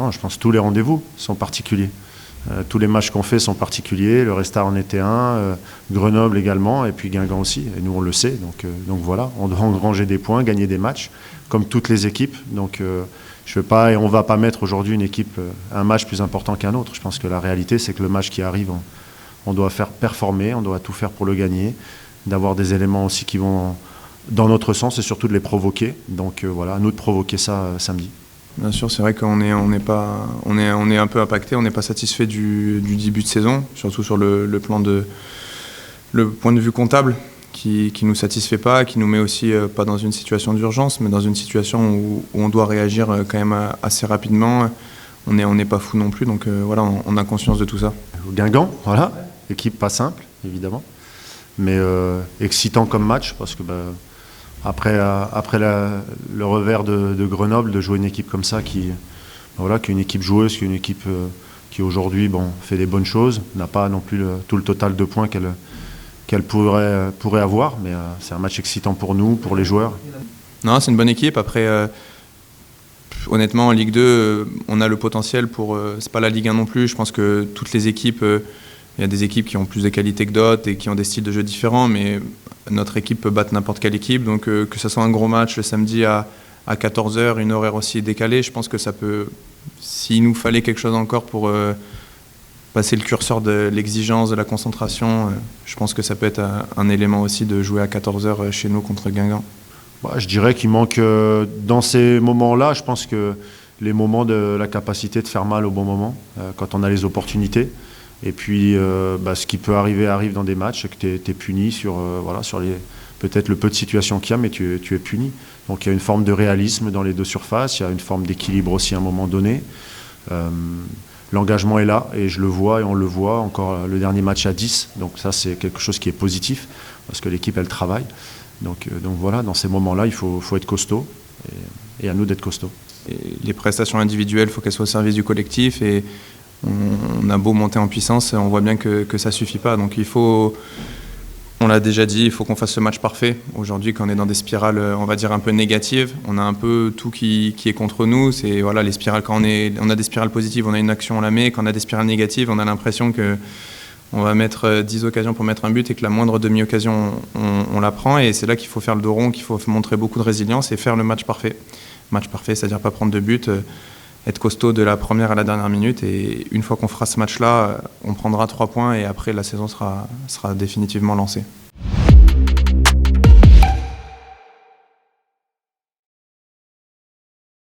Non, je pense que tous les rendez-vous sont particuliers. Tous les matchs qu'on fait sont particuliers. Le Restart en était un, Grenoble également, et puis Guingamp aussi. Et nous, on le sait. Donc voilà, on doit engranger des points, gagner des matchs, comme toutes les équipes. Donc je veux pas, et on ne va pas mettre aujourd'hui une équipe, un match plus important qu'un autre. Je pense que la réalité, c'est que le match qui arrive, on doit faire performer, on doit tout faire pour le gagner, d'avoir des éléments aussi qui vont dans notre sens et surtout de les provoquer. Donc voilà, à nous de provoquer ça samedi. Bien sûr, c'est vrai qu'on est un peu impacté, on n'est pas satisfait du début de saison, surtout sur le point de vue comptable qui nous satisfait pas, qui nous met aussi pas dans une situation d'urgence, mais dans une situation où on doit réagir quand même assez rapidement. On n'est pas fou non plus, donc voilà, on a conscience de tout ça. Guingamp, voilà, équipe pas simple, évidemment, mais excitant comme match, parce que après le revers de Grenoble, de jouer une équipe comme ça, qui est une équipe joueuse, qui est une équipe qui aujourd'hui fait des bonnes choses, n'a pas non plus tout le total de points qu'elle pourrait avoir, mais c'est un match excitant pour nous, pour les joueurs. Non, c'est une bonne équipe. Après, honnêtement, en Ligue 2, on a le potentiel pour... c'est pas la Ligue 1 non plus. Je pense que toutes les équipes... il y a des équipes qui ont plus de qualité que d'autres et qui ont des styles de jeu différents, mais notre équipe peut battre n'importe quelle équipe. Donc que ce soit un gros match le samedi à 14h, une horaire aussi décalée, je pense que ça peut... S'il nous fallait quelque chose encore pour passer le curseur de l'exigence, de la concentration, je pense que ça peut être un élément aussi de jouer à 14h chez nous contre Guingamp. Je dirais qu'il manque, dans ces moments-là, je pense que les moments de la capacité de faire mal au bon moment, quand on a les opportunités. Et puis, ce qui peut arriver arrive dans des matchs, que tu es puni sur peut-être le peu de situations qu'il y a, mais tu es puni. Donc il y a une forme de réalisme dans les deux surfaces, il y a une forme d'équilibre aussi à un moment donné. L'engagement est là, et je le vois, et on le voit, encore le dernier match à 10. Donc ça, c'est quelque chose qui est positif, parce que l'équipe, elle travaille. Donc voilà, dans ces moments-là, il faut être costaud, et à nous d'être costaud. Et les prestations individuelles, il faut qu'elles soient au service du collectif, et on a beau monter en puissance, on voit bien que ça ne suffit pas. Donc il faut, on l'a déjà dit, il faut qu'on fasse ce match parfait. Aujourd'hui, quand on est dans des spirales, on va dire un peu négatives, on a un peu tout qui est contre nous. C'est voilà, les spirales, quand on a des spirales positives, on a une action, on la met. Quand on a des spirales négatives, on a l'impression qu'on va mettre 10 occasions pour mettre un but et que la moindre demi-occasion, on la prend. Et c'est là qu'il faut faire le dos rond, qu'il faut montrer beaucoup de résilience et faire le match parfait. Match parfait, c'est-à-dire pas prendre de but, être costaud de la première à la dernière minute, et une fois qu'on fera ce match-là, on prendra 3 points et après la saison sera définitivement lancée.